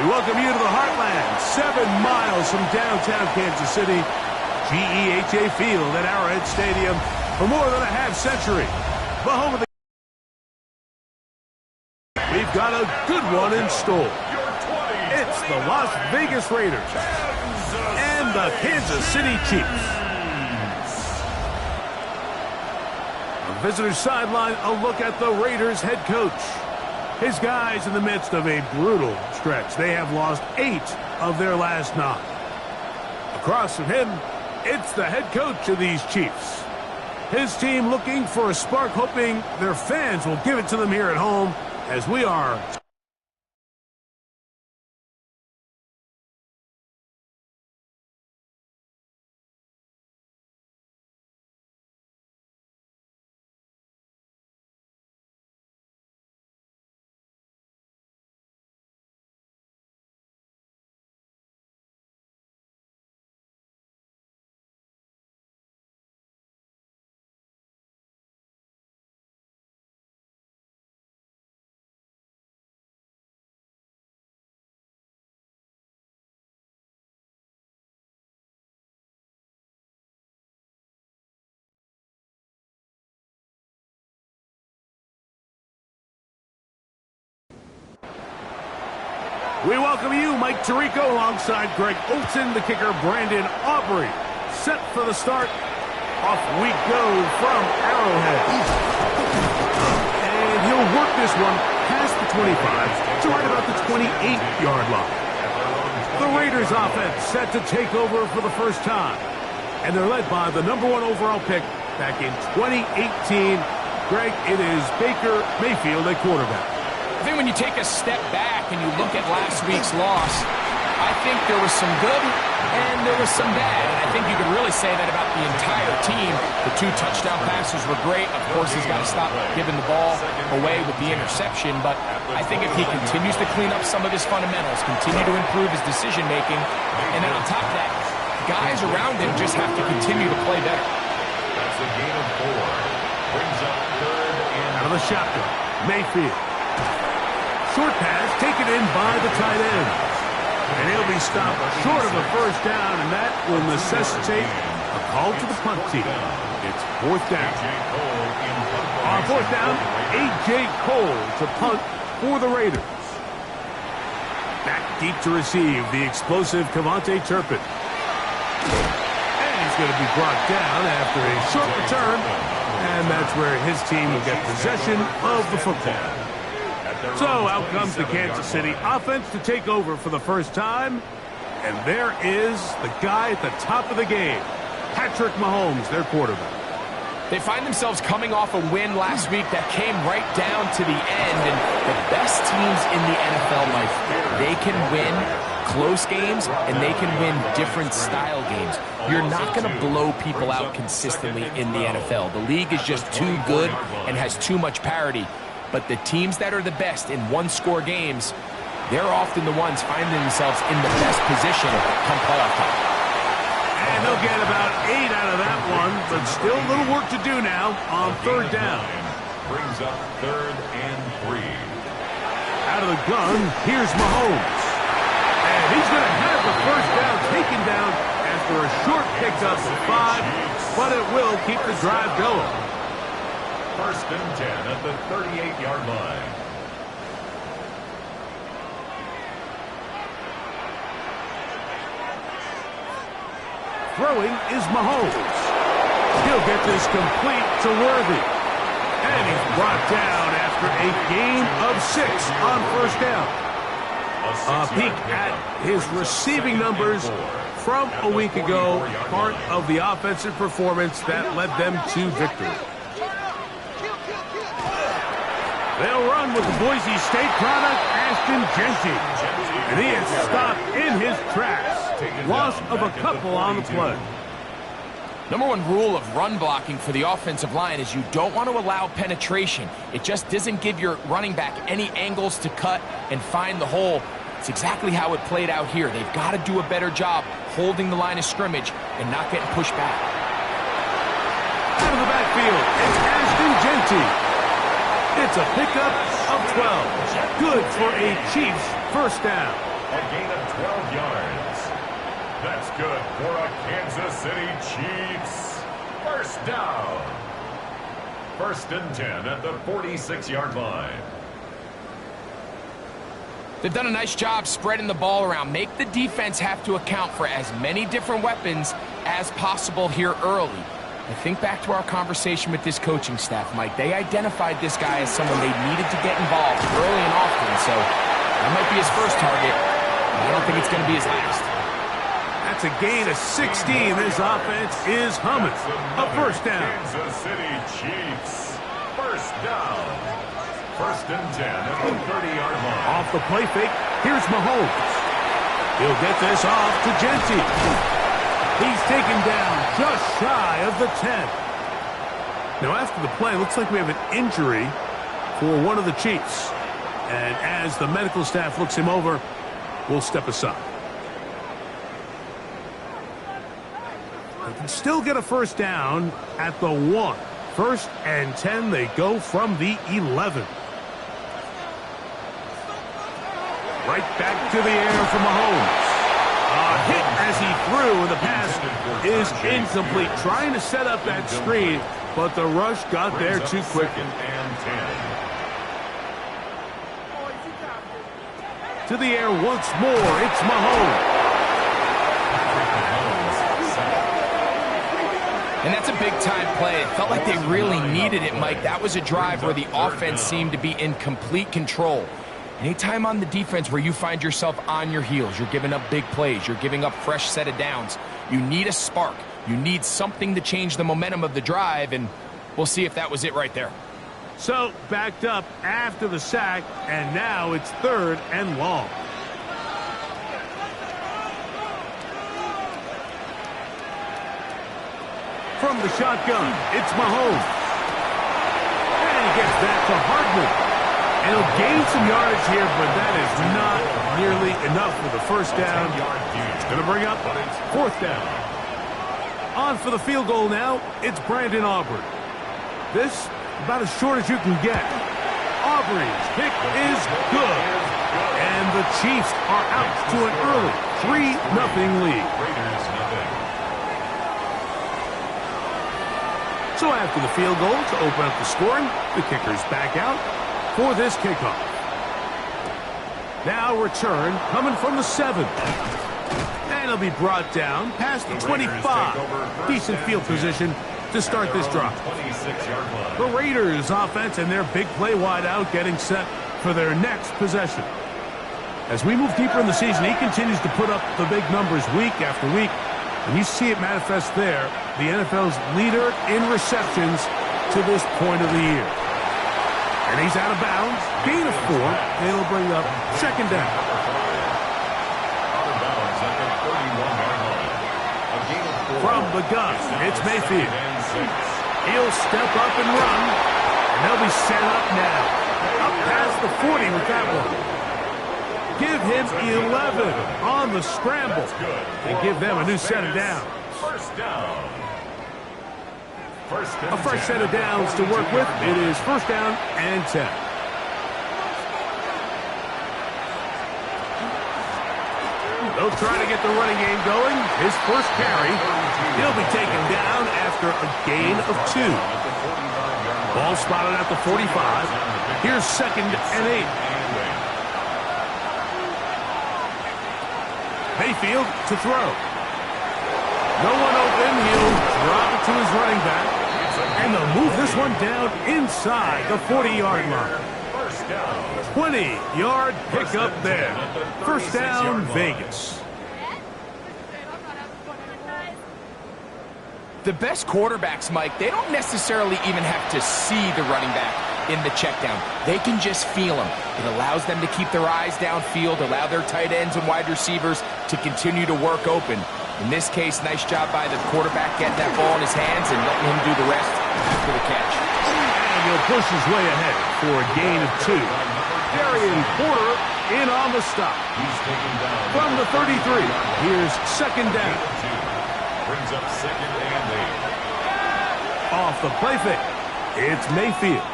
welcome you to the Heartland, 7 miles from downtown Kansas City, GEHA Field at Arrowhead Stadium for more than a half-century. The home of the... We've got a good one in store. It's the Las Vegas Raiders and the Kansas City Chiefs. A visitor's sideline, a look at the Raiders head coach. His guys in the midst of a brutal stretch. They have lost 8 of their last 9. Across from him, it's the head coach of these Chiefs. His team looking for a spark, hoping their fans will give it to them here at home, as we are... We welcome you, Mike Tirico, alongside Greg Olsen, the kicker, Brandon Aubrey. Set for the start. Off we go from Arrowhead. And he'll work this one past the 25 to right about the 28-yard line. The Raiders offense set to take over for the first time. And they're led by the #1 overall pick back in 2018. Greg, it is Baker Mayfield at quarterback. I think when you take a step back and you look at last week's loss, I think there was some good and there was some bad. And I think you could really say that about the entire team. The 2 touchdown passes were great. Of course, he's got to stop giving the ball away with the interception. But I think if he continues to clean up some of his fundamentals, continue to improve his decision-making, and then on top of that, guys around him just have to continue to play better. That's a gain of 4. Brings up 3rd and... Out of the shotgun, Mayfield. Short pass taken in by the tight end. And he'll be stopped short of a first down, and that will necessitate a call to the punt team. It's 4th down. On 4th down, A.J. Cole to punt for the Raiders. Back deep to receive the explosive Kevontae Turpin. And he's going to be brought down after a short return, and that's where his team will get possession of the football. So out comes the Kansas City offense to take over for the first time. And there is the guy at the top of the game, Patrick Mahomes, their quarterback. They find themselves coming off a win last week that came right down to the end. And the best teams in the NFL, Mike, they can win close games and they can win different style games. You're not going to blow people out consistently in the NFL. The league is just too good and has too much parity. But the teams that are the best in one-score games, they're often the ones finding themselves in the best position come playoff time. And they'll get about 8 out of that one, but still a little work to do now on 3rd down. Brings up 3rd and 3. Out of the gun, here's Mahomes. And he's going to have the first down taken down after a short pickup of 5, but it will keep the drive going. 1st and 10 at the 38-yard line. Throwing is Mahomes. He'll get this complete to Worthy. And he's brought down after a gain of 6 on 1st down. A peek at his receiving numbers from a week ago, part of the offensive performance that led them to victory. They'll run with the Boise State product, Ashton Jeanty. And he is stopped in his tracks. Loss of a couple on the play. #1 rule of run blocking for the offensive line is you don't want to allow penetration. It just doesn't give your running back any angles to cut and find the hole. It's exactly how it played out here. They've got to do a better job holding the line of scrimmage and not getting pushed back. Out of the backfield, it's Ashton Jeanty. It's a pickup of 12. Good for a Chiefs first down. A gain of 12 yards. That's good for a Kansas City Chiefs. First down. 1st and 10 at the 46-yard line. They've done a nice job spreading the ball around. Make the defense have to account for as many different weapons as possible here early. I think back to our conversation with this coaching staff, Mike. They identified this guy as someone they needed to get involved early and often, so that might be his first target. I don't think it's going to be his last. That's a gain of 16. This offense is humming. A first down. Kansas City Chiefs. First down. 1st and 10 at the 30-yard line. Off the play fake, here's Mahomes. He'll get this off to Gentry. He's taken down just shy of the 10. Now after the play, looks like we have an injury for one of the Chiefs. And as the medical staff looks him over, we'll step aside. They can still get a first down at the 1. 1st and 10, they go from the 11. Right back to the air for Mahomes. A hit as he threw, and the pass is incomplete. Trying to set up that screen, but the rush got there too quick. 2nd and 10. To the air once more, it's Mahomes. And that's a big-time play. It felt like they really needed it, Mike. That was a drive where the offense seemed to be in complete control. Anytime on the defense where you find yourself on your heels, you're giving up big plays, you're giving up fresh set of downs, you need a spark. You need something to change the momentum of the drive, and we'll see if that was it right there. So, backed up after the sack, and now it's 3rd and long. From the shotgun, it's Mahomes. And he gets that to Hardman. And he'll gain some yardage here, but that is not nearly enough for the first down. It's going to bring up 4th down. On for the field goal now, it's Brandon Aubrey. This, about as short as you can get. Aubrey's kick is good. And the Chiefs are out to an early 3-0 lead. So after the field goal to open up the scoring, the kicker's back out for this kickoff. Now return coming from the 7. And he'll be brought down past the 25. Decent field position to start this drive. The Raiders offense and their big play wideout getting set for their next possession. As we move deeper in the season, he continues to put up the big numbers week after week. And you see it manifest there, the NFL's leader in receptions to this point of the year. And he's out of bounds, gain of 4, and it'll bring up 2nd down. From the gun, it's Mayfield. He'll step up and run, and they'll be set up now. Up past the 40 with that one. Give him 11 on the scramble and give them a new set of downs. First down. A fresh set of downs to work with. It is 1st down and 10. They'll try to get the running game going. His first carry. He'll be taken down after a gain of 2. Ball spotted at the 45. Here's 2nd and 8. Mayfield to throw. No one open. He'll drop it to his running back. And they'll move this one down inside the 40-yard line. 20-yard pickup there. First down, Vegas. The best quarterbacks, Mike, they don't necessarily even have to see the running back in the check down. They can just feel him. It allows them to keep their eyes downfield, allow their tight ends and wide receivers to continue to work open. In this case, nice job by the quarterback getting that ball in his hands and letting him do the rest after the catch. And he'll push his way ahead for a gain of 2. Darian Porter in on the stop. From the 33, here's 2nd down. Brings up 2nd and 8. Off the play fake, it's Mayfield.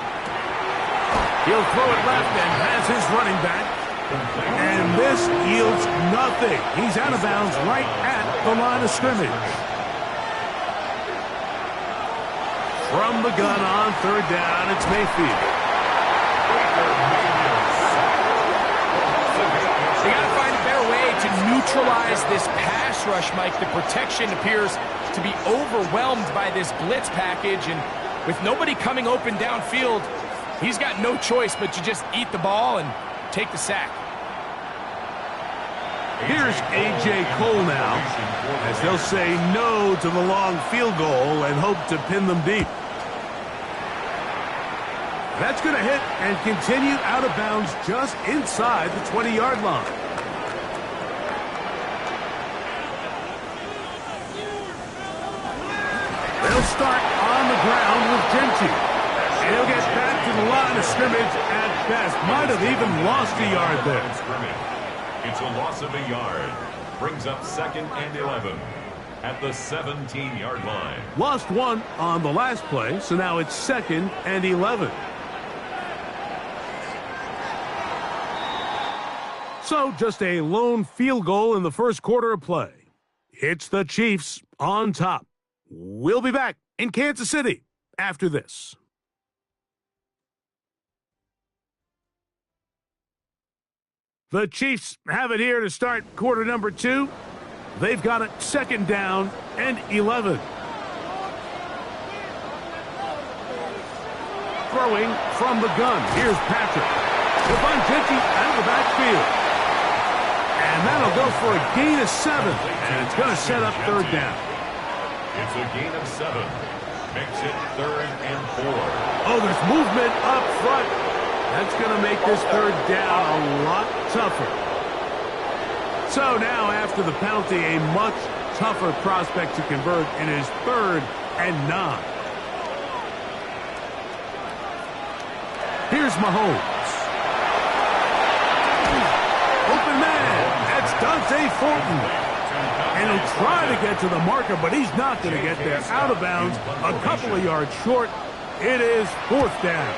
He'll throw it left and has his running back And this yields nothing. He's out of bounds right at the line of scrimmage. From the gun on third down, it's Mayfield. They got to find a better way to neutralize this pass rush, Mike. The protection appears to be overwhelmed by this blitz package, and with nobody coming open downfield, he's got no choice but to just eat the ball and take the sack. Here's A.J. Cole now, as they'll say no to the long field goal and hope to pin them deep. That's going to hit and continue out of bounds just inside the 20-yard line. They'll start on the ground with Genty. And he'll get back to the line of scrimmage at best. Might have even lost a yard there. It's a loss of a yard. Brings up 2nd and 11 at the 17-yard line. Lost one on the last play, so now it's 2nd and 11. So just a lone field goal in the first quarter of play. It's the Chiefs on top. We'll be back in Kansas City after this. The Chiefs have it here to start quarter number 2. They've got it 2nd down and 11. Throwing from the gun. Here's Patrick. Devon Genty out of the backfield. And that'll go for a gain of 7. And it's going to set up third down. It's a gain of 7. Makes it 3rd and 4. Oh, there's movement up front. That's going to make this third down a lot tougher. So now, after the penalty, a much tougher prospect to convert in his 3rd and 9. Here's Mahomes. Open man. That's Dante Fortin. And he'll try to get to the marker, but he's not going to get there. Out of bounds, a couple of yards short. It is 4th down.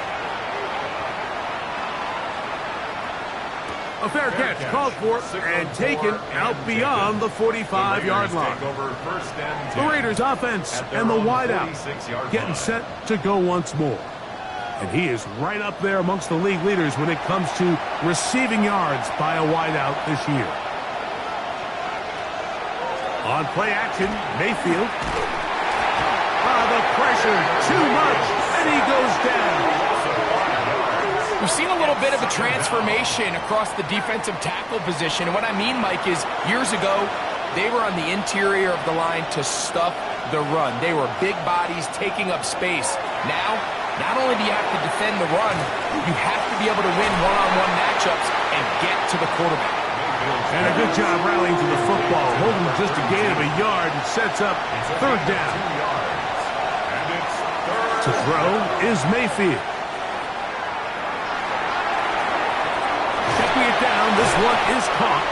A fair catch called for and taken out beyond the 45-yard line. The Raiders offense and the wideout getting set to go once more. And he is right up there amongst the league leaders when it comes to receiving yards by a wideout this year. On play action, Mayfield. The pressure, too much, and he goes down. We've seen a little bit of a transformation across the defensive tackle position. And what I mean, Mike, is years ago, they were on the interior of the line to stuff the run. They were big bodies taking up space. Now, not only do you have to defend the run, you have to be able to win one-on-one matchups and get to the quarterback. And a good job rallying to the football, holding just a gain of a yard and sets up third down. To throw is Mayfield. Checking it down, this one is caught.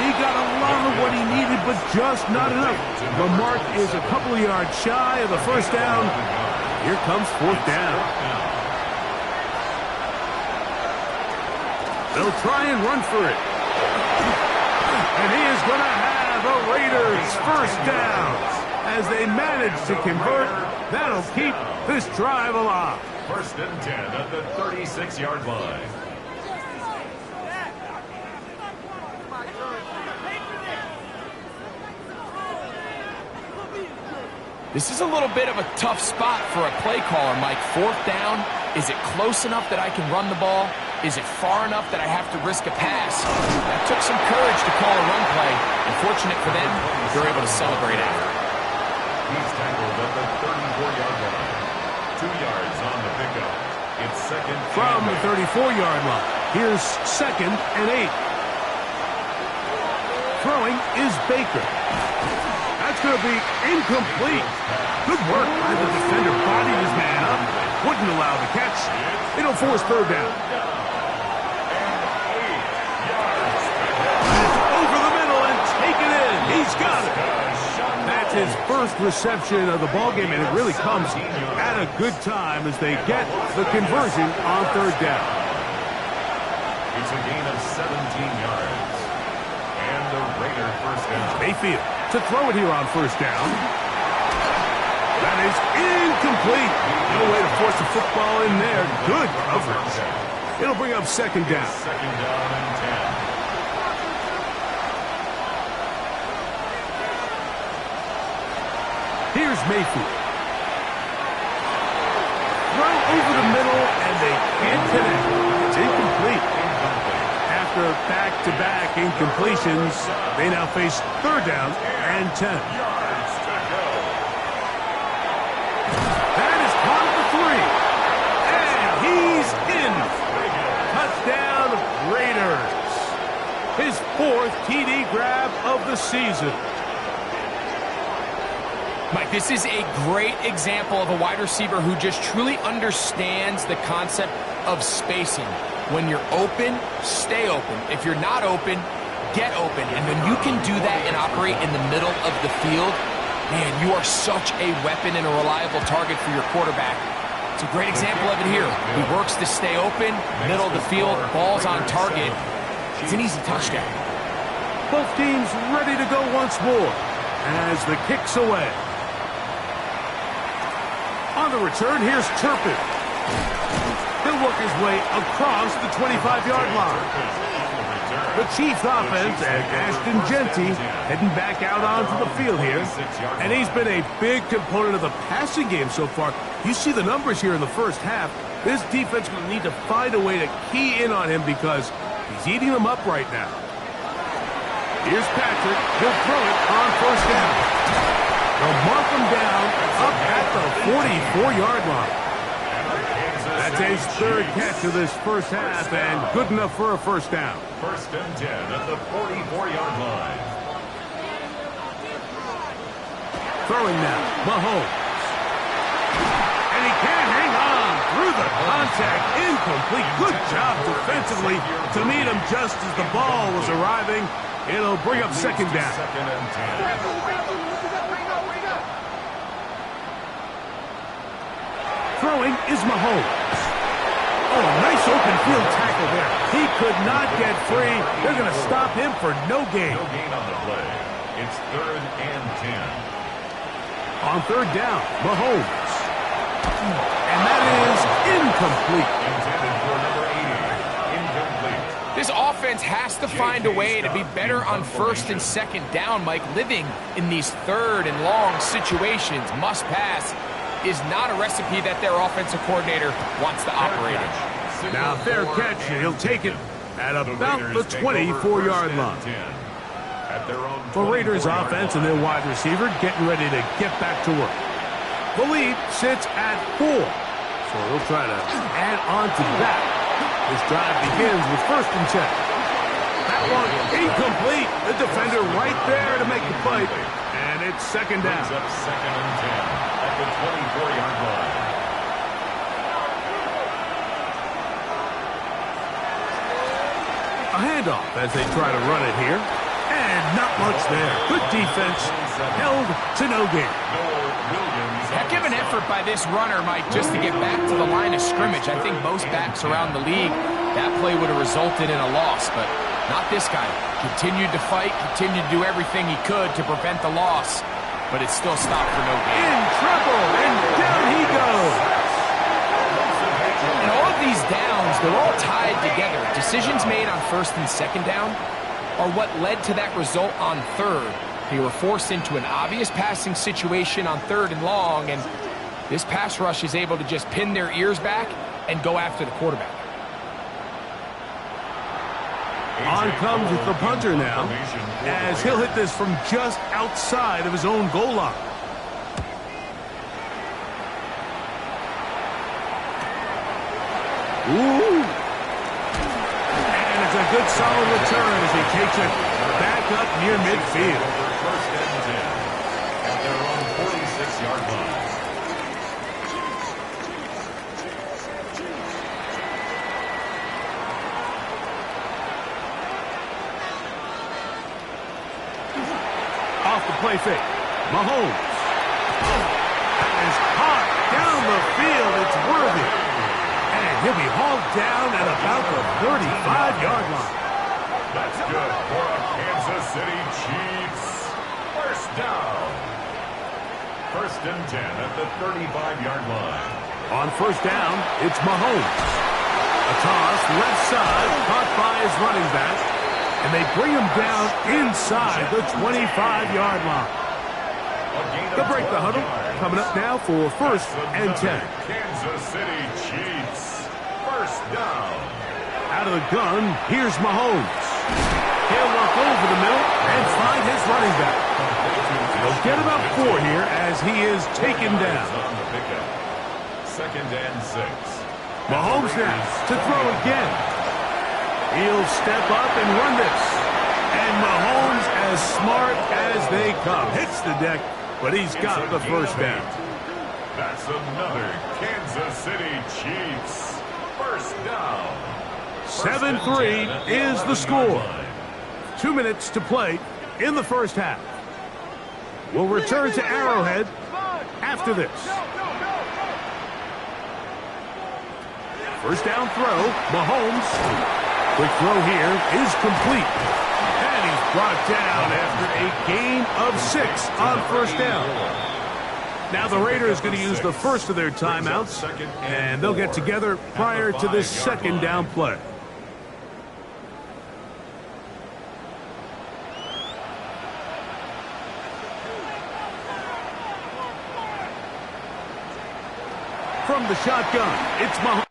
He got a lot of what he needed, but just not enough. The mark is a couple of yards shy of the first down. Here comes 4th down. They'll try and run for it. And he is going to have a Raiders first down. As they manage to convert, that'll keep this drive alive. 1st and 10 at the 36-yard line. This is a little bit of a tough spot for a play caller, Mike. 4th down, is it close enough that I can run the ball? Is it far enough that I have to risk a pass? That took some courage to call a run play. Unfortunate for them, they're able to celebrate after. He's tackled at the 34-yard line. 2 yards on the pickup. It's 2nd from the 34-yard line. Here's 2nd and 8. Throwing is Baker. That's going to be incomplete. Good work by the defender. Bodied his man up. Wouldn't allow the catch. It'll force third down. It's over the middle and taken in. He's got it. That's his first reception of the ballgame, and it really comes at a good time as they get the conversion on third down. It's a gain of 17 yards. And the Raider first down. Mayfield to throw it here on first down. That is incomplete. No way to force the football in there. Good coverage. It'll bring up second down. Second down and 10. Here's Mayfield. Throw over the middle, and they can't connect. It's incomplete. After back-to-back incompletions, they now face third down and 10. Yards to go. That is caught for 3. And he's in. Touchdown, Raiders. His 4th TD grab of the season. Mike, this is a great example of a wide receiver who just truly understands the concept of spacing. When you're open, stay open. If you're not open, get open. And when you can do that and operate in the middle of the field, man, you are such a weapon and a reliable target for your quarterback. It's a great example of it here. He works to stay open, middle of the field, ball's on target. It's an easy touchdown. Both teams ready to go once more as the kick's away. On the return, here's Turpin. He'll work his way across the 25-yard line. The Chiefs offense and Ashton Jeanty heading back out onto the field here. And he's been a big component of the passing game so far. You see the numbers here in the first half. This defense will need to find a way to key in on him because he's eating them up right now. Here's Patrick. He'll throw it on first down. They'll mark him down up at the 44-yard line. That's his 3rd catch of this first half and good enough for a first down. First and 10 at the 44-yard line. Throwing now, Mahomes. And he can't hang on through the contact. Incomplete. Good job defensively to meet him just as the ball was arriving. It'll bring up second down. Second and 10. Throwing is Mahomes. Oh, nice open field tackle there. He could not get free. They're going to stop him for no gain. No gain on the play. It's 3rd and 10. On third down, Mahomes. And that is incomplete. Intended for number 80. Incomplete. This offense has to find a way to be better on first and second down, Mike. Living in these third and long situations, must pass, is not a recipe that their offensive coordinator wants to operate in. Now, fair catch, and he'll take it at about the 24-yard line. The Raiders offense and their wide receiver getting ready to get back to work. The lead sits at 4, so they'll try to add on to that. This drive begins with first and 10. That one incomplete. The defender right there to make the play, and it's second down. Brings up second and 10 at the 24-yard line. A handoff as they try to run it here. And not much there. Good defense. Held to no gain. Heck of an effort by this runner, Mike, just to get back to the line of scrimmage. I think most backs around the league, that play would have resulted in a loss, but not this guy. Continued to fight, continued to do everything he could to prevent the loss, but it still stopped for no gain. In trouble, and down he goes. And all of these downs, they're all tied together. Decisions made on first and second down are what led to that result on third. They were forced into an obvious passing situation on third and long, and this pass rush is able to just pin their ears back and go after the quarterback. On comes the punter now, as he'll hit this from just outside of his own goal line. Ooh. And it's a good solid return as he takes it back up near midfield. First and 10 at their own 46-yard line. Off the play fake. Mahomes. That is hot down the field. It's worthy. And he'll be hauled down at about the 35-yard line. That's good for a Kansas City Chiefs. First down. First and 10 at the 35-yard line. On first down, it's Mahomes. A toss left side, caught by his running back, and they bring him down inside the 25-yard line. They'll break the huddle. Coming up now for first and 10. Kansas City Chiefs. First down. Out of the gun, here's Mahomes. He'll walk over the middle and find his running back. He'll get about 4 here as he is taken down. Second and 6. Mahomes now to throw again. He'll step up and run this. And Mahomes, as smart as they come, hits the deck, but he's got the first down. That's another Kansas City Chiefs. First down. 7-3 is the score. 2 minutes to play in the first half. We'll return to Arrowhead after this. First down throw, Mahomes. Quick throw here is complete. And he's brought down after a gain of 6 on first down. Now the Raiders going to use the first of their timeouts, and they'll get together prior to this second down play. From the shotgun, it's Mahomes.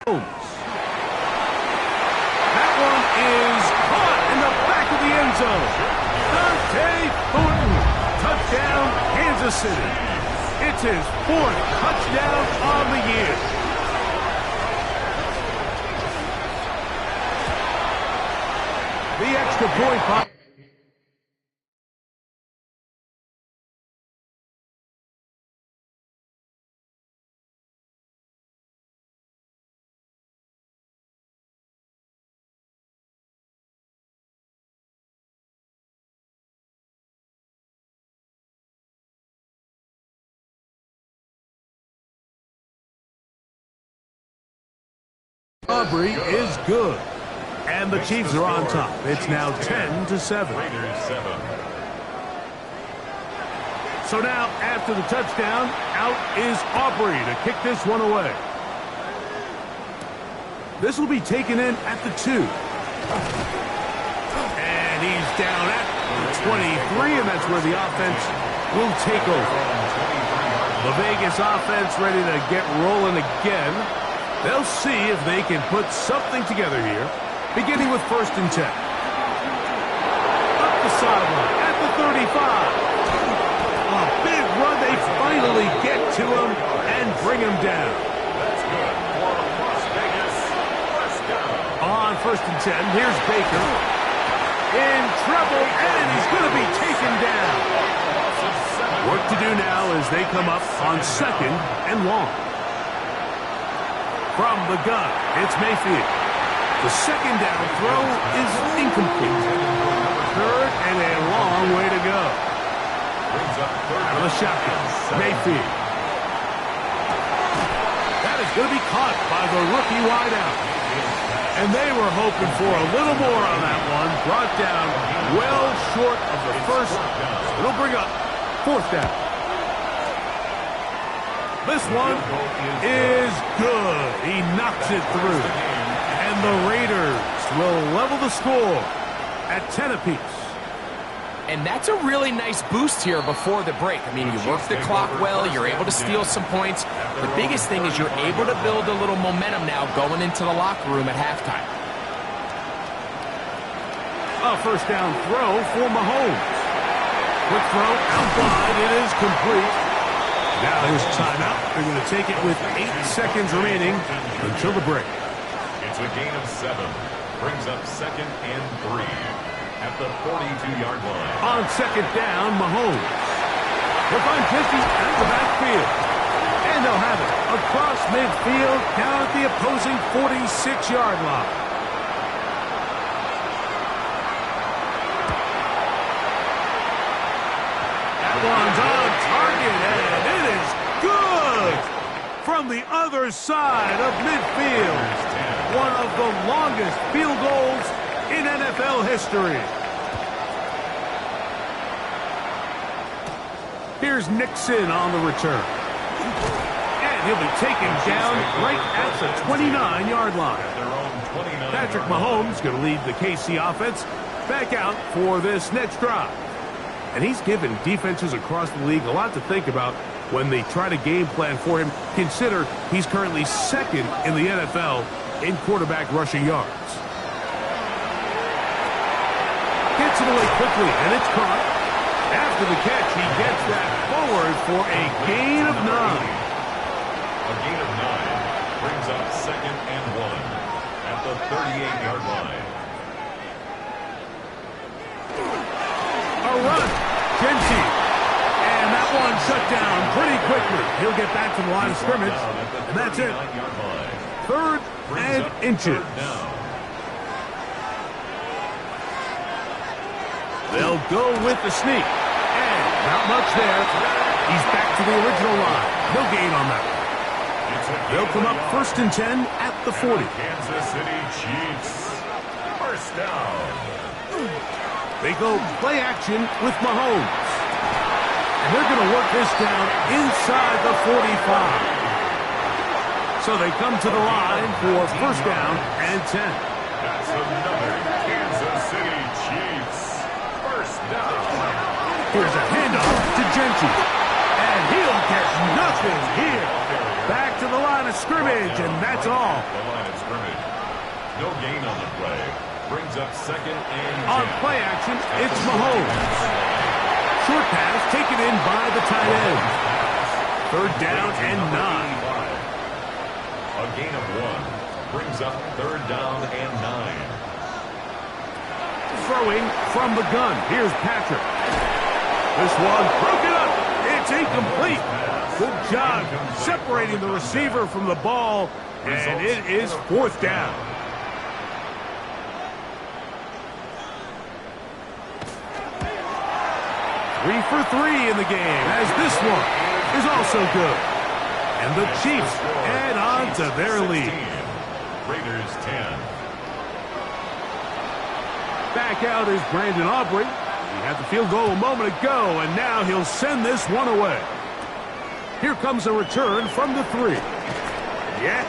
That one is caught in the back of the end zone. Dante Thornton, touchdown, Kansas City. It's his 4th touchdown on the year. The extra point by Aubrey is good. And the Chiefs are on top. It's now 10-7. So now, after the touchdown, out is Aubrey to kick this one away. This will be taken in at the 2. And he's down at the 23, and that's where the offense will take over. The Vegas offense ready to get rolling again. They'll see if they can put something together here, beginning with first and 10. sideline at the 35. A big run. They finally get to him and bring him down. That's good for Las Vegas. First down. On 1st and 10, here's Baker. In trouble, and he's going to be taken down. Work to do now as they come up on 2nd and long. From the gun, it's Mayfield. The 2nd down throw is incomplete. 3rd and a long way to go. Out of the shotgun, Mayfield. That is going to be caught by the rookie wideout. And they were hoping for a little more on that one. Brought down well short of the first. It'll bring up 4th down. This one is good. He knocks it through. And the Raiders will level the score at 10 apiece. And that's a really nice boost here before the break. I mean, you work the clock well, you're able to steal some points. The biggest thing is you're able to build a little momentum now going into the locker room at halftime. A 1st down throw for Mahomes. Quick throw out wide. It is complete. Now there's timeout. They're going to take it with 8 seconds remaining until the break. It's a gain of 7. Brings up 2nd and 3 at the 42-yard line. On 2nd down, Mahomes. They'll find 50 at the backfield. And they'll have it across midfield down at the opposing 46-yard line. That one's on target, and it is good from the other side of midfield. One of the longest field goals in NFL history. Here's Nixon on the return. And he'll be taken down right at the 29-yard line. Patrick Mahomes going to lead the KC offense back out for this next drive. And he's given defenses across the league a lot to think about when they try to game plan for him. Consider he's currently 2nd in the NFL in quarterback rushing yards. Gets it away quickly, and it's caught. After the catch, he gets that forward for a gain of 9. A gain of 9 brings up 2nd and 1 at the 38-yard line. A run. Genty. And that one shut down pretty quickly. He'll get back to the line of scrimmage, and that's it. 3rd and inches. They'll go with the sneak. And not much there. He's back to the original line. No gain on that. They'll come up 1st and 10 at the 40. Kansas City Chiefs. 1st down. They go play action with Mahomes. And they're going to work this down inside the 45. So they come to the line for 1st down and 10. That's another Kansas City Chiefs. 1st down. Here's a handoff to Genty. And he'll get nothing here. Back to the line of scrimmage, and that's all. The line of scrimmage. No gain on the play. Brings up 2nd and 10. On play action, it's Mahomes. Short pass taken in by the tight end. 3rd down and 9. A gain of 1 brings up 3rd down and 9. Throwing from the gun. Here's Patrick. This one broken up. It's incomplete. Good job separating the receiver from the ball, and it is 4th down. Three for 3 in the game, as this one is also good. And the Chiefs add on to their lead. Raiders 10. Back out is Brandon Aubrey. He had the field goal a moment ago, and now he'll send this one away. Here comes a return from the 3. Yeah!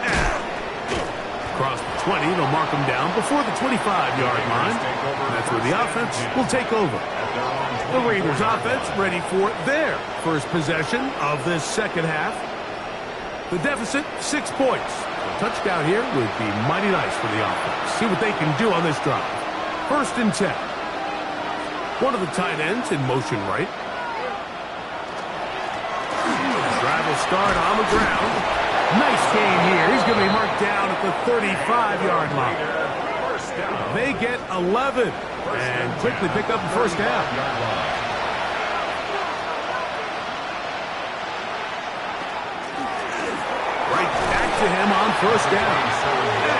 Across the 20, they'll mark him down before the 25-yard line. That's where the offense will take over. The Raiders offense ready for their first possession of this second half. The deficit, 6 points. A touchdown here would be mighty nice for the offense. See what they can do on this drive. 1st and 10. One of the tight ends in motion right. Drive will start on the ground. Nice gain here. He's going to be marked down at the 35-yard line. They get 11 and quickly pick up the first down. Right back to him on first down.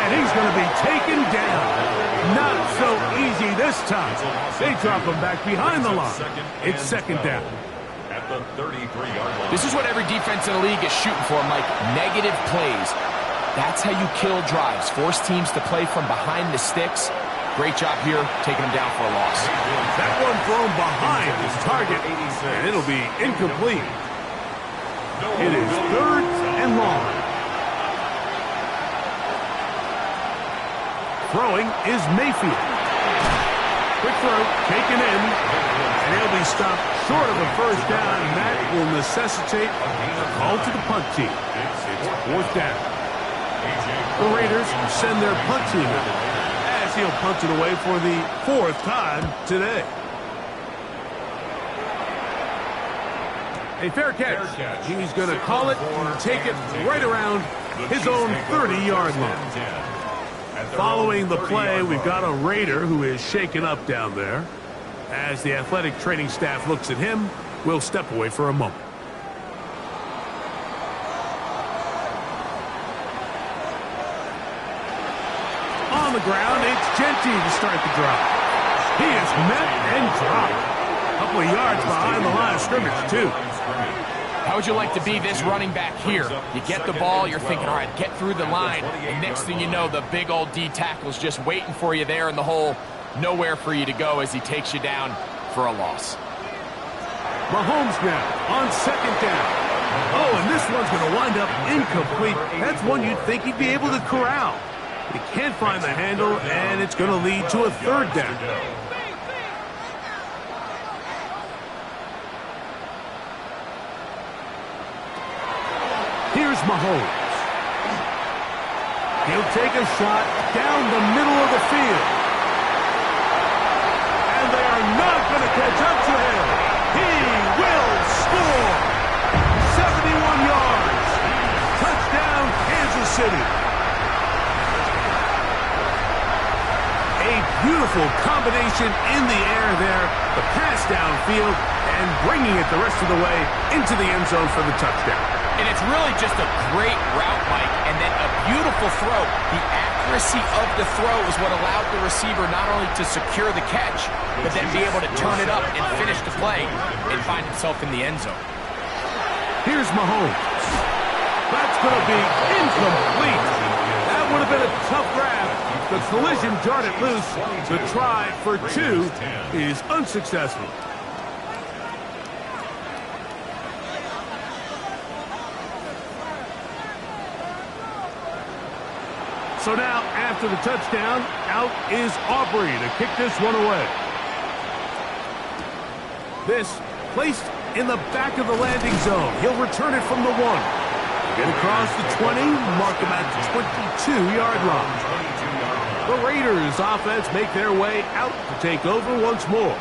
And he's going to be taken down. Not so easy this time. They drop him back behind the line. It's second down. At the 33-yard line. This is what every defense in the league is shooting for, Mike. Negative plays. That's how you kill drives. Force teams to play from behind the sticks. Great job here, taking him down for a loss. That one thrown behind his target, and it'll be incomplete. It is third and long. Throwing is Mayfield. Quick throw, taken in, and he'll be stopped short of a first down, and that will necessitate a call to the punt team. It's fourth down. The Raiders send their punt team out, as he'll punt it away for the fourth time today. A fair catch. He's going to call it and take it right around his own 30-yard line. Following the play, we've got a Raider who is shaken up down there. As the athletic training staff looks at him, we'll step away for a moment. On the ground, it's Genty to start the drive. He is met and dropped. A couple of yards behind the line of scrimmage, too. How would you like to be this running back here? You get the ball, you're thinking, all right, get through the line. And next thing you know, the big old D tackle's just waiting for you there in the hole. Nowhere for you to go as he takes you down for a loss. Mahomes now on second down. Oh, and this one's going to wind up incomplete. That's one you'd think he'd be able to corral. He can't find the handle, and it's going to lead to a third down. Here's Mahomes. He'll take a shot down the middle of the field. And they are not going to catch up to him. He will score. 71 yards. Touchdown, Kansas City. A beautiful combination in the air there. The pass downfield and bringing it the rest of the way into the end zone for the touchdown. And it's really just a great route, Mike, and then a beautiful throw. The accuracy of the throw is what allowed the receiver not only to secure the catch, but then be able to turn it up and finish the play and find himself in the end zone. Here's Mahomes. That's going to be incomplete. That would have been a tough grab. The collision darted loose. The try for two is unsuccessful. So now, after the touchdown, out is Aubrey to kick this one away. This placed in the back of the landing zone. He'll return it from the 1. Get across the 20, mark him at the 22-yard line. The Raiders offense make their way out to take over once more.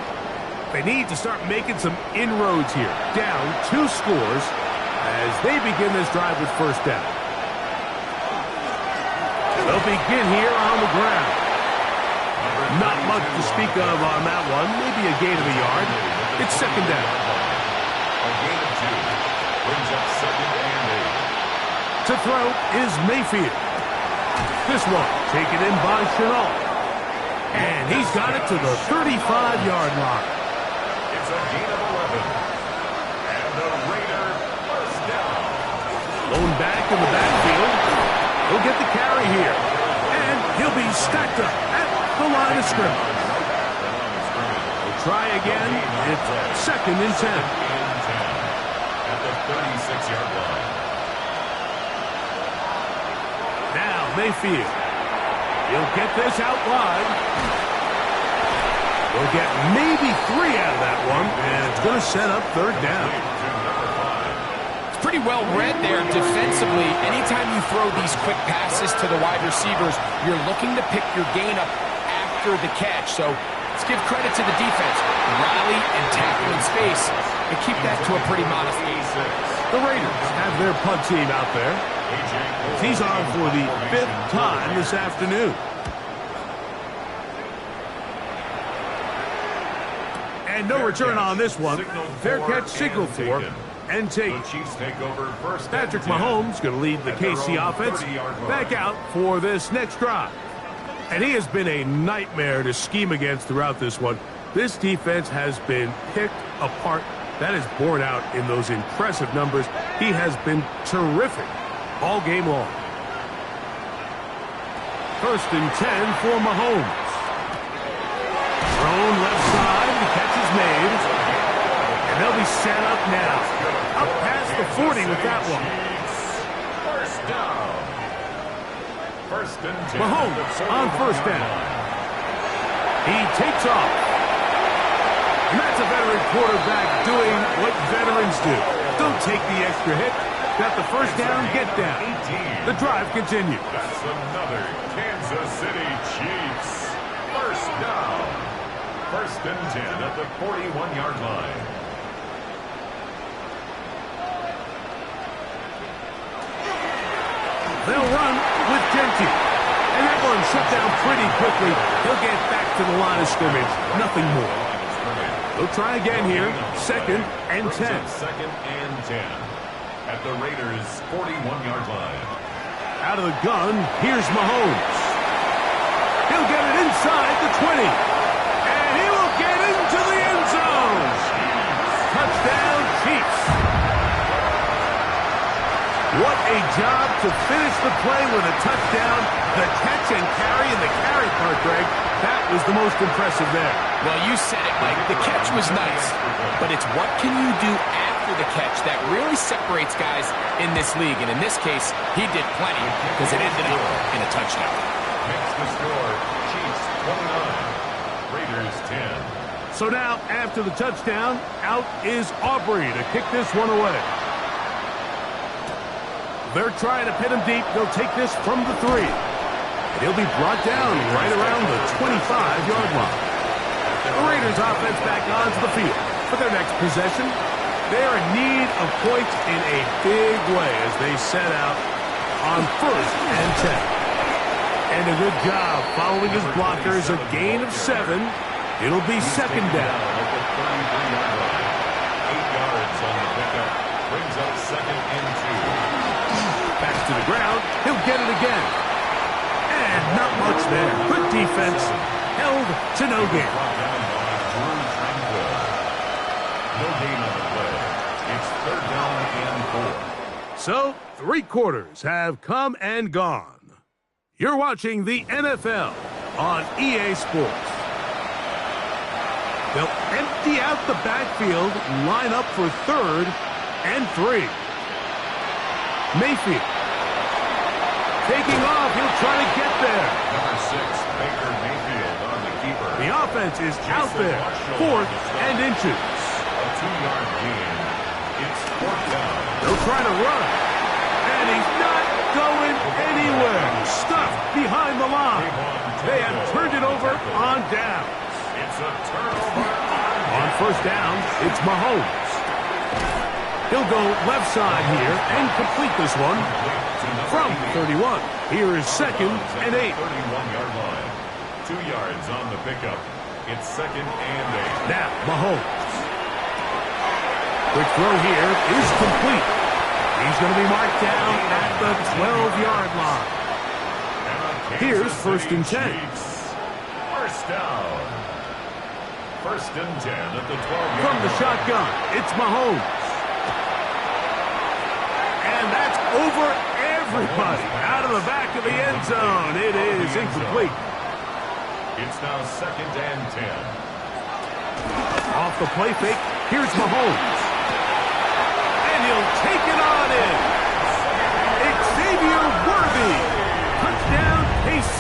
They need to start making some inroads here. Down 2 scores as they begin this drive with first down. They'll begin here on the ground. Not much to speak of on that one. Maybe a gain of a yard. It's second down. A gain of 2 brings up second and 8. To throw is Mayfield. This one taken in by Chenault. And he's got it to the 35-yard line. It's a gain of 11. And the Raider first down. Thrown back in the backfield. He'll get the carry here. And he'll be stacked up at the line of scrimmage. We'll try again. It's second and 10. At the 36-yard line. Now Mayfield. He'll get this out wide. We'll get maybe 3 out of that one. And it's going to set up third down. Pretty well read there defensively. Anytime you throw these quick passes to the wide receivers, you're looking to pick your gain up after the catch. So Let's give credit to the defense. Rally and tackle in space and keep that to a pretty modest lead. The Raiders have their punt team out there. He's on for the 5th time this afternoon. And no return on this one. Fair catch signal for and take. Patrick Mahomes going to lead the KC offense back out for this next drive. And he has been a nightmare to scheme against throughout this one. This defense has been picked apart. That is borne out in those impressive numbers. He has been terrific all game long. 1st and 10 for Mahomes. Thrown left side. The catch is made. And they'll be set up now. Up past the 40 with that one. First down. 1st and 10. Mahomes on 1st down. He takes off. And that's a veteran quarterback doing what veterans do. Don't take the extra hit. Got the 1st down, get down. The drive continues. That's another Kansas City Chiefs. 1st down. 1st and 10 at the 41-yard line. They'll run with Genty. And that one shut down pretty quickly. He'll get back to the line of scrimmage. Nothing more. They'll try again here. 2nd and 10. 2nd and 10 at the Raiders' 41-yard line. Out of the gun, here's Mahomes. He'll get it inside the 20. And he will get into the end zone. Touchdown, Chiefs. What a job to finish the play with a touchdown. The catch and carry in the carry part, Greg, that was the most impressive there. Well, you said it, Mike. The catch was nice, but it's what can you do after the catch that really separates guys in this league. And in this case, he did plenty because it ended up in a touchdown. Makes the score Chiefs 29, Raiders 10. So now, after the touchdown, out is Aubrey to kick this one away. They're trying to pin him deep. They'll take this from the 3. And he'll be brought down right around the 25-yard line. The Raiders offense back onto the field for their next possession. They're in need of points in a big way as they set out on 1st and 10. And a good job following his blockers. A gain of 7. It'll be 2nd down. 8 yards on the pickup. Brings up 2nd and 2. Back to the ground. He'll get it again. And not much there. Good defense. Held to no gain. No gain on the play. It's 3rd down and 4. So, 3 quarters have come and gone. You're watching the NFL on EA Sports. They'll empty out the backfield, line up for 3rd and 3. Mayfield. Taking off, he'll try to get there. Number 6, Baker Mayfield on the keeper. The offense is out there. 4th and inches. A 2-yard gain. It's 4th down. They'll try to run. And he's not going anywhere. Stuffed behind the line. They have turned it over on downs. It's a turnover. On 1st down, it's Mahomes. He'll go left side here and complete this one from 31. Here is 2nd and 8. 31-yard line. 2 yards on the pickup. It's 2nd and 8. Now, Mahomes. Quick throw here is complete. He's going to be marked down at the 12-yard line. Here's 1st and 10. First down. 1st and 10 at the 12-yard line. From the shotgun, it's Mahomes. And that's over everybody. Out of the back of the end zone. It is incomplete. It's now 2nd and 10. Off the play fake, here's Mahomes. And he'll take it on in. Xavier Worthy. Touchdown, KC.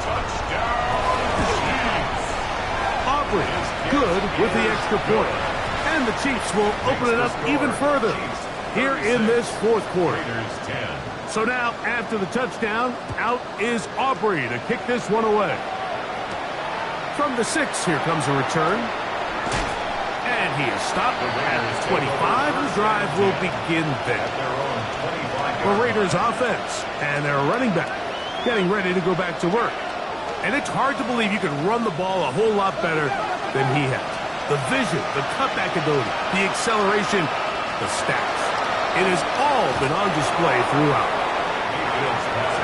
Touchdown, Chiefs. Aubrey good with the extra point. And the Chiefs will open it up even further here in this 4th quarter. Raiders 10. So now, after the touchdown, out is Aubrey to kick this one away. From the 6, here comes a return. And he is stopped at 25. The drive will begin there. The Raiders offense and their running back getting ready to go back to work. And it's hard to believe you can run the ball a whole lot better than he has. The vision, the cutback ability, the acceleration, the stats. It has all been on display throughout.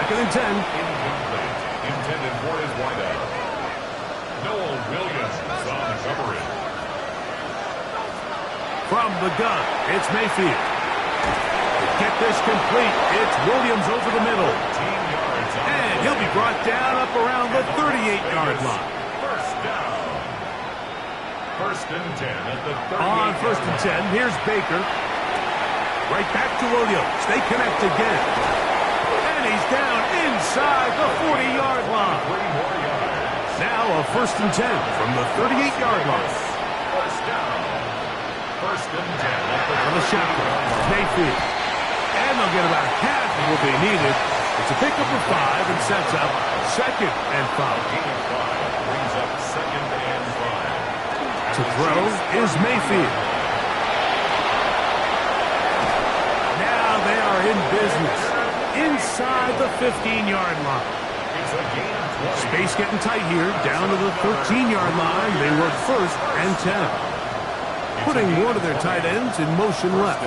2nd and 10. Incomplete. Intended for his wideout. Noel Williams on the coverage. From the gun, it's Mayfield. To get this complete, it's Williams over the middle. And he'll be brought down up around the 38-yard line. First down. 1st and 10 at the 38. On 1st and 10, here's Baker. Right back to Williams. They connect again. And he's down inside the 40-yard line. 3 more yards. Now a 1st and 10 from the 38-yard line. First down. 1st and 10 at the On the shotgun, Mayfield. And they'll get about half of what they needed. It's a pickup of 5 and sets up 2nd and 5. gain of 5 brings up 2nd and 5. To throw is Mayfield. Now they are in business. Inside the 15-yard line. It's a gain of 20. Space getting tight here. Down to the 13-yard line. They work 1st and 10. Putting one of their tight ends in motion left.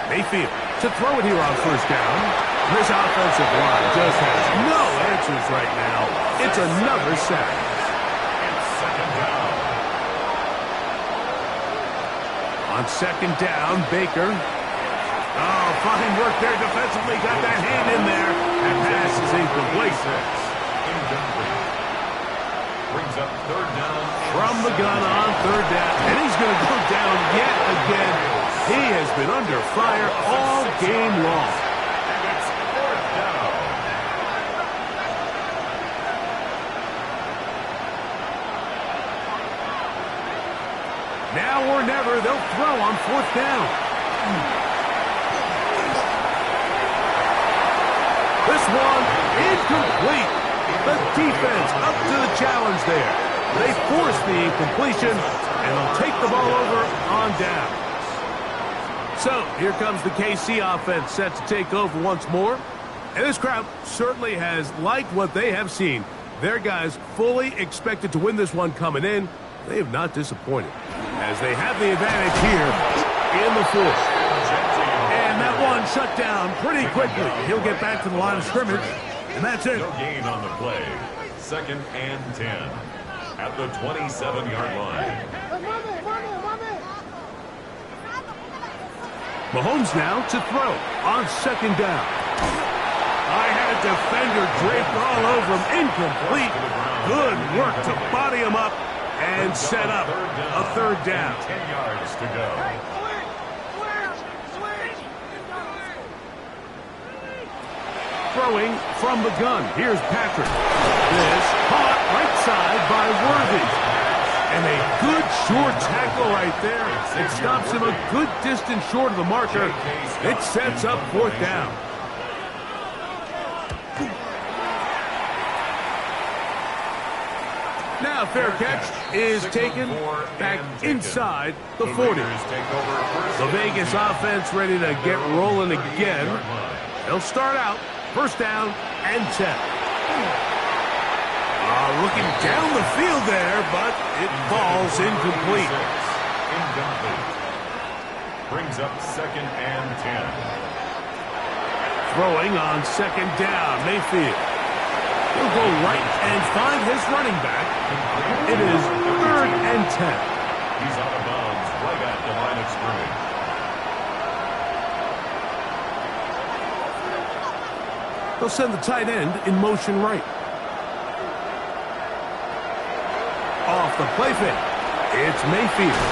Mayfield to throw it here on 1st down. This offensive line just has no answers right now. It's another sack. It's 2nd down. On 2nd down, Baker. Oh, fine work there defensively. Got that hand in there. That pass is incomplete. Incomplete. Brings up 3rd down. From the gun on 3rd down. And he's going to go down yet again. He has been under fire all game long. And it's 4th down. Now or never, they'll throw on 4th down. This one incomplete. The defense up to the challenge there. They force the incompletion, and they'll take the ball over on down. So, here comes the KC offense set to take over once more. And this crowd certainly has liked what they have seen. Their guys fully expected to win this one coming in. They have not disappointed, as they have the advantage here in the 4th. And that one shut down pretty quickly. He'll get back to the line of scrimmage, and that's it. No gain on the play. 2nd and 10 at the 27-yard line. Mahomes now to throw on 2nd down. I had a defender draped all over him. Incomplete. Good work to body him up and set up a 3rd down. 10 yards to go. Throwing from the gun. Here's Patrick. This caught right side by Worthy. And a good short tackle right there. It stops him a good distance short of the marker. It sets up 4th down. Now fair catch is taken back inside the 40. The Vegas offense ready to get rolling again. They'll start out 1st down and 10. Looking down the field there, but it falls incomplete. Incomplete. Brings up 2nd and 10. Throwing on 2nd down, Mayfield. He'll go right and find his running back. It is 3rd and 10. He's out of bounds right at the line of scrimmage. They'll send the tight end in motion right. Off the play fake. It's Mayfield.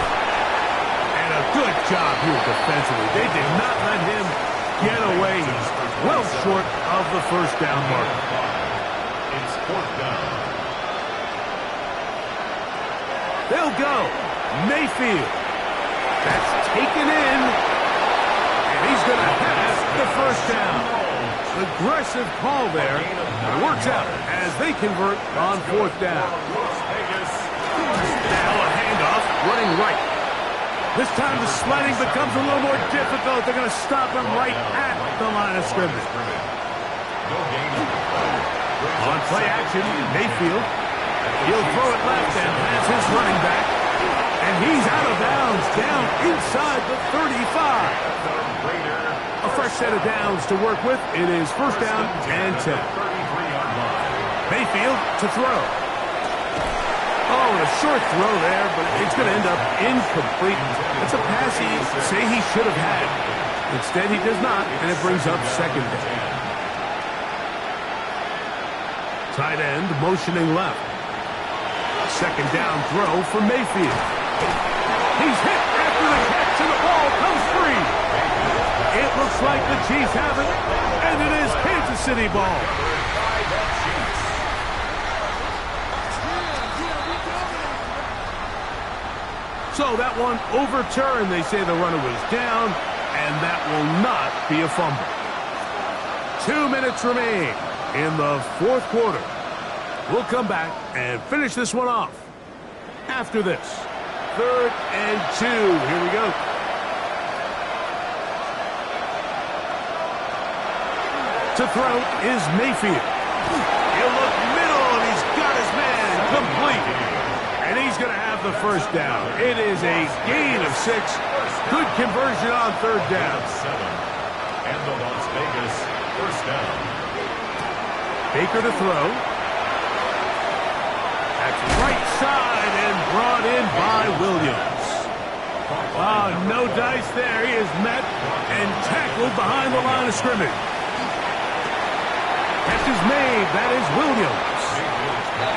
And a good job here defensively. They did not let him get away. He's well short of the 1st down mark. It's 4th down. They'll go. Mayfield. That's taken in. And he's going to have the 1st down. aggressive call there. It works out as they convert on fourth down. Now a handoff, running right. This time the sliding becomes a little more difficult. They're going to stop him right at the line of scrimmage. On play action, Mayfield. He'll throw it left and has his running back. And he's out of bounds, down inside the 35. A fresh set of downs to work with. It is first down and 10. Mayfield to throw. Oh, a short throw there, but it's going to end up incomplete. It's a pass he say he should have had. Instead, he does not, and it brings up second down. Tight end motioning left. Second down throw for Mayfield. He's hit after the catch, and the ball comes free. It looks like the Chiefs have it, and it is Kansas City ball. So that one overturned. They say the runner was down, and that will not be a fumble. 2 minutes remain in the fourth quarter. We'll come back and finish this one off after this. 3rd and 2. Here we go. To throw is Mayfield. He'll look middle, and he's got his man complete. And he's going to have the first down. It is a gain of 6. Good conversion on third down. 7. And the Las Vegas first down. Baker to throw. That's right side and brought in by Williams. Oh, no dice there. He is met and tackled behind the line of scrimmage. Catch is made. That is Williams.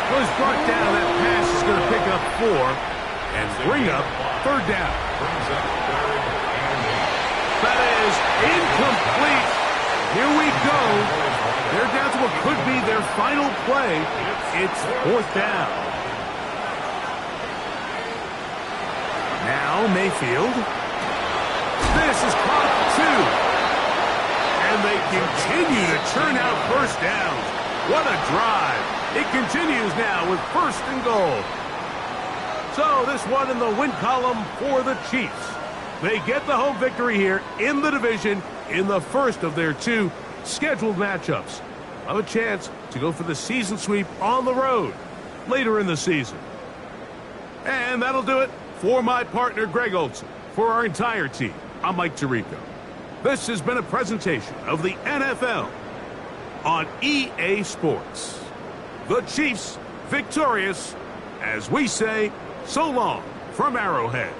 Was brought down. That pass is going to pick up 4 and bring up third down. That is incomplete. Here we go. They're down to what could be their final play. It's fourth down. Now Mayfield. This is caught 2. And they continue to churn out first downs. What a drive. It continues now with first and goal. So this one in the win column for the Chiefs. They get the home victory here in the division in the first of their 2 scheduled matchups. Have a chance to go for the season sweep on the road later in the season. And that'll do it for my partner Greg Olson. For our entire team, I'm Mike Tirico. This has been a presentation of the NFL on EA Sports. The Chiefs victorious, as we say, so long from Arrowhead.